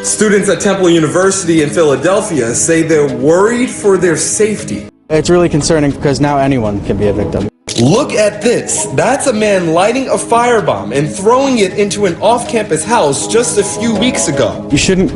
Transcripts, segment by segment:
Students at Temple University in Philadelphia say they're worried for their safety. It's really concerning because now anyone can be a victim. Look at this. That's a man lighting a firebomb and throwing it into an off-campus house just a few weeks ago. You shouldn't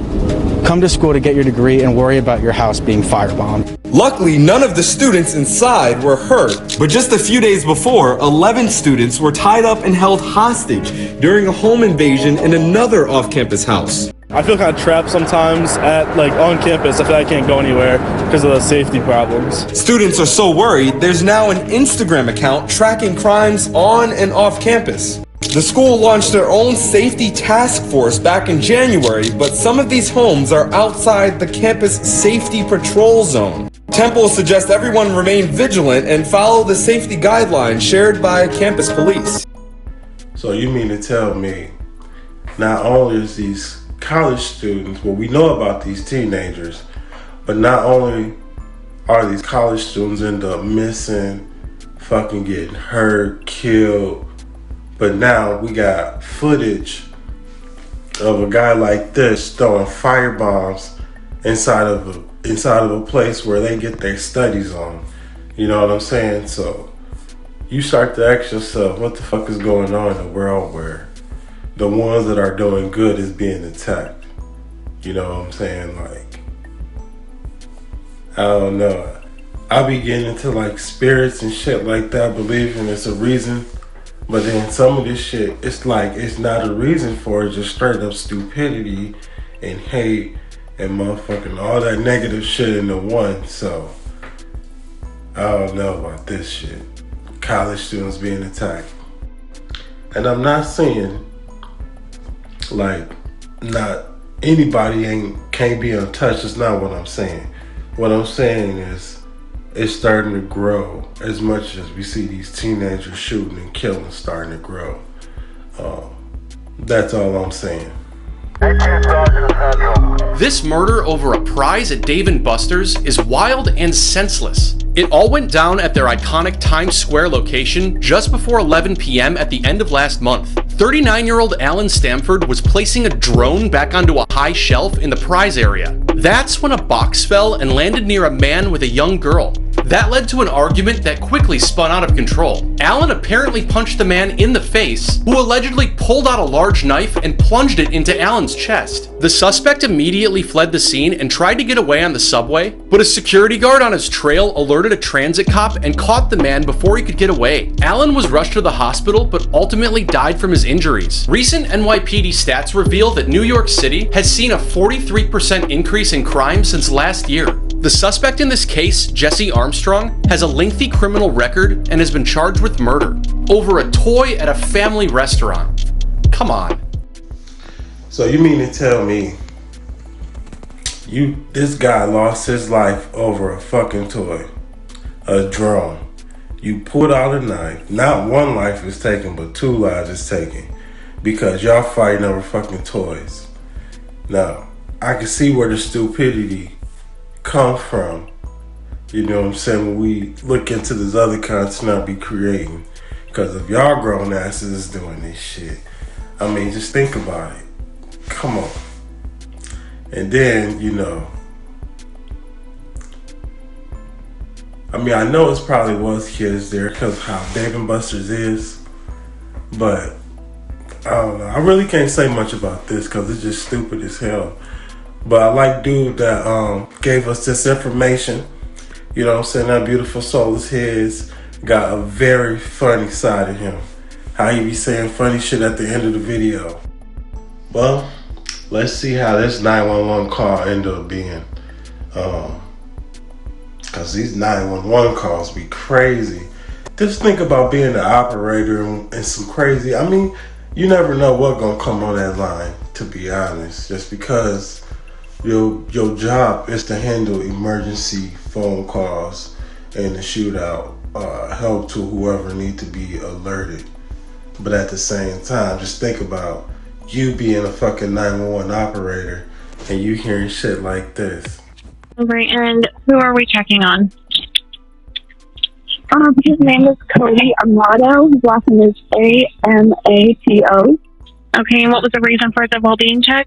come to school to get your degree and worry about your house being firebombed. Luckily, none of the students inside were hurt. But just a few days before, 11 students were tied up and held hostage during a home invasion in another off-campus house. I feel kind of trapped sometimes on campus. I feel like I can't go anywhere because of the safety problems. Students are so worried, there's now an Instagram account tracking crimes on and off campus. The school launched their own safety task force back in January, but some of these homes are outside the campus safety patrol zone. Temple suggests everyone remain vigilant and follow the safety guidelines shared by campus police. So you mean to tell me, not only is these college students, well, we know about these teenagers, but not only are these college students end up missing, fucking getting hurt, killed, but now we got footage of a guy like this throwing firebombs inside of a place where they get their studies on. You know what I'm saying? So you start to ask yourself, what the fuck is going on in the world where the ones that are doing good is being attacked? You know what I'm saying? Like, I don't know. I be getting into like spirits and shit like that, believing it's a reason. But then some of this shit, it's like, it's not a reason for it, just straight up stupidity and hate and motherfucking all that negative shit into one. So, I don't know about this shit. College students being attacked. And I'm not saying, like, not anybody can't be untouched. That's not what I'm saying. What I'm saying is, it's starting to grow as much as we see these teenagers shooting and killing starting to grow. That's all I'm saying. This murder over a prize at Dave & Buster's is wild and senseless. It all went down at their iconic Times Square location just before 11 p.m. at the end of last month. 39-year-old Alan Stamford was placing a drone back onto a high shelf in the prize area. That's when a box fell and landed near a man with a young girl. That led to an argument that quickly spun out of control. Alan apparently punched the man in the face, who allegedly pulled out a large knife and plunged it into Alan's chest. The suspect immediately fled the scene and tried to get away on the subway, but a security guard on his trail alerted a transit cop and caught the man before he could get away. Alan was rushed to the hospital, but ultimately died from his injuries. Recent NYPD stats reveal that New York City has seen a 43% increase in crime since last year. The suspect in this case, Jesse Armstrong, has a lengthy criminal record and has been charged with murder over a toy at a family restaurant. Come on. So you mean to tell me this guy lost his life over a fucking toy, a drone. You pulled out a knife. Not one life is taken, but 2 lives is taken because y'all fighting over fucking toys. Now, I can see where the stupidity come from. You know what I'm saying? When we look into this other content I'll be creating. Because if y'all grown asses is doing this shit, I mean, just think about it. Come on. And then, you know, I mean, I know it's probably was kids there because how Dave & Buster's is, but I don't know. I really can't say much about this because it's just stupid as hell. But I like dude that gave us this information. You know what I'm saying? That beautiful soul is his. Got a very funny side of him. How he be saying funny shit at the end of the video. Well, let's see how this 911 call ended up being. Cause these 911 calls be crazy. Just think about being the operator and some crazy, I mean, you never know what gonna come on that line, to be honest. Just because your job is to handle emergency phone calls and to shoot out help to whoever need to be alerted. But at the same time, just think about you being a fucking 911 operator and you hearing shit like this. Right, and who are we checking on? His name is Cody Amato. His last name is Amato. Okay, and what was the reason for the well-being check?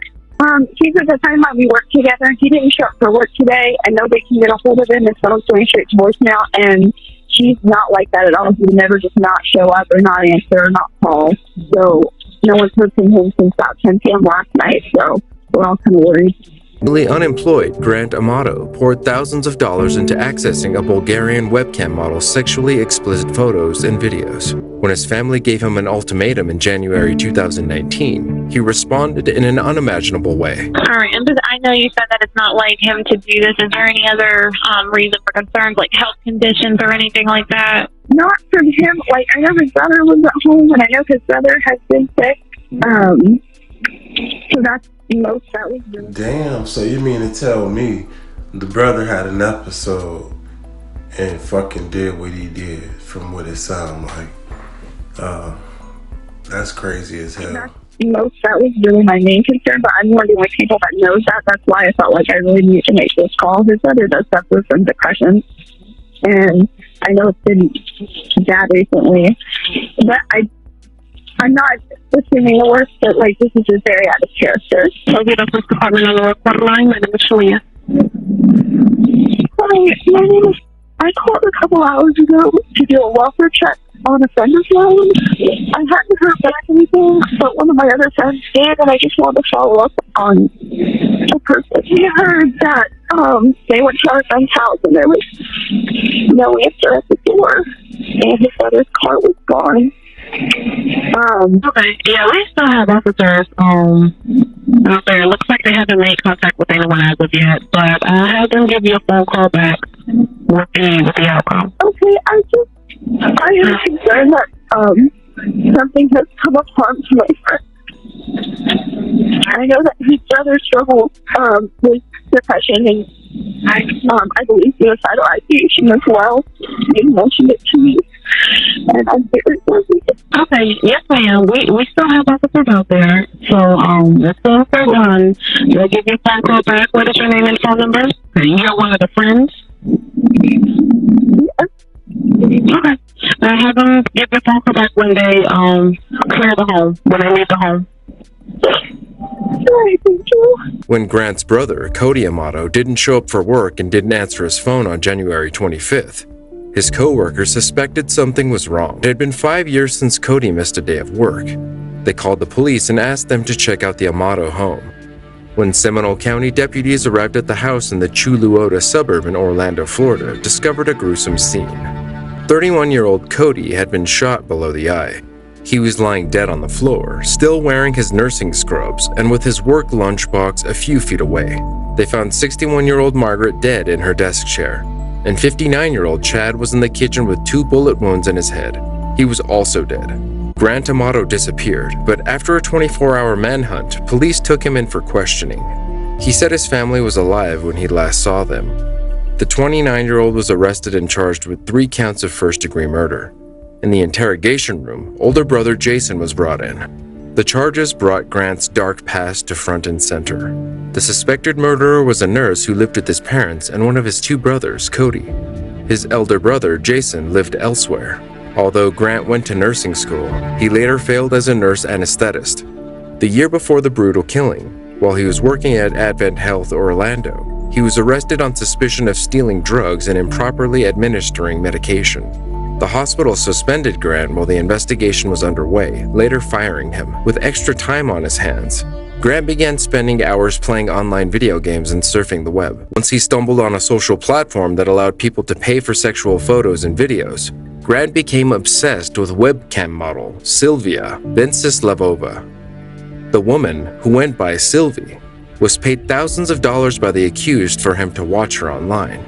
He said the time that we worked together, he didn't show up for work today. I know they can get a hold of him. His phone's going straight to voicemail, and he's not like that at all. He would never just not show up or not answer or not call. So no one's heard from him since about 10 p.m. last night, so we're all kind of worried. Newly unemployed Grant Amato poured thousands of dollars into accessing a Bulgarian webcam model's sexually explicit photos and videos. When his family gave him an ultimatum in January 2019, he responded in an unimaginable way. All right, and I know you said that it's not like him to do this. Is there any other reason for concerns, like health conditions or anything like that? Not from him. Like, I know his brother was at home, and I know his brother has been sick. So that's most that was really. Damn, so you mean to tell me the brother had an episode and fucking did what he did from what it sounded like? That's crazy as hell. That was really my main concern, but I'm one of the only people that knows that. That's why I felt like I really needed to make this call. His brother does suffer from depression, and I know it's been bad recently, but I'm not assuming the worst, but like this is just very out of character. Okay, the police department on the report line. My name is Shalia. Hi, my name is. I called a couple hours ago to do a welfare check on a friend of mine. I hadn't heard back anything, but one of my other friends did, and I just wanted to follow up on the person. We heard that they went to our friend's house and there was no answer at the door, and his brother's car was gone. Okay, yeah, we still have officers out there. Looks like they haven't made contact with anyone as of yet, but I'll have them give you a phone call back with the outcome. Okay, I am concerned that something has come upon my friend. I know that his brother struggles with depression and I believe suicidal ideation as well. He mentioned it to me, and I'm very worried. Okay, yes ma'am. We still have officers out there, so as soon as they're done, they'll give you a phone call back. What is your name and phone number? You're one of the friends? Yes. Okay. I have them give you a phone call back when they clear the home, when they leave the home. Sorry, thank you. When Grant's brother, Cody Amato, didn't show up for work and didn't answer his phone on January 25th, his co-workers suspected something was wrong. It had been 5 years since Cody missed a day of work. They called the police and asked them to check out the Amato home. When Seminole County deputies arrived at the house in the Chuluota suburb in Orlando, Florida, discovered a gruesome scene. 31-year-old Cody had been shot below the eye. He was lying dead on the floor, still wearing his nursing scrubs and with his work lunchbox a few feet away. They found 61-year-old Margaret dead in her desk chair, and 59-year-old Chad was in the kitchen with 2 bullet wounds in his head. He was also dead. Grant Amato disappeared, but after a 24-hour manhunt, police took him in for questioning. He said his family was alive when he last saw them. The 29-year-old was arrested and charged with 3 counts of first-degree murder. In the interrogation room, older brother Jason was brought in. The charges brought Grant's dark past to front and center. The suspected murderer was a nurse who lived with his parents and one of his 2 brothers, Cody. His elder brother, Jason, lived elsewhere. Although Grant went to nursing school, he later failed as a nurse anesthetist. The year before the brutal killing, while he was working at Advent Health Orlando, he was arrested on suspicion of stealing drugs and improperly administering medication. The hospital suspended Grant while the investigation was underway, later firing him. With extra time on his hands, Grant began spending hours playing online video games and surfing the web. Once he stumbled on a social platform that allowed people to pay for sexual photos and videos, Grant became obsessed with webcam model Sylvia Venceslavova. The woman, who went by Sylvie, was paid thousands of dollars by the accused for him to watch her online.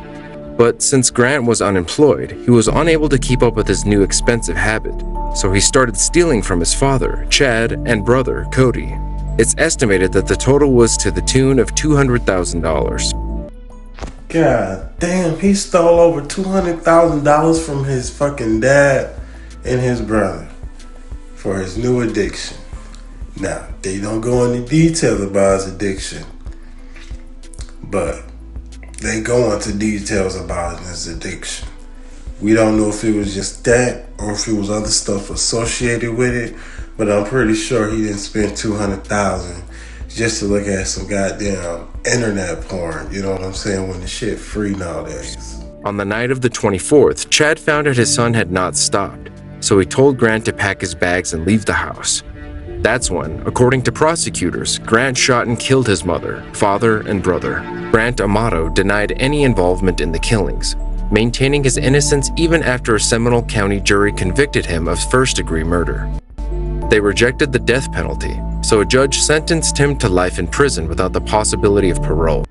But since Grant was unemployed, he was unable to keep up with his new expensive habit, so he started stealing from his father, Chad, and brother, Cody. It's estimated that the total was to the tune of $200,000. God damn, he stole over $200,000 from his fucking dad and his brother for his new addiction. Now, they don't go into detail about his addiction, but they go into details about his addiction. We don't know if it was just that or if it was other stuff associated with it, but I'm pretty sure he didn't spend $200,000 just to look at some goddamn internet porn. You know what I'm saying? When the shit free nowadays. On the night of the 24th, Chad found out his son had not stopped, so he told Grant to pack his bags and leave the house. That's when, according to prosecutors, Grant shot and killed his mother, father, and brother. Grant Amato denied any involvement in the killings, maintaining his innocence even after a Seminole County jury convicted him of first-degree murder. They rejected the death penalty, so a judge sentenced him to life in prison without the possibility of parole.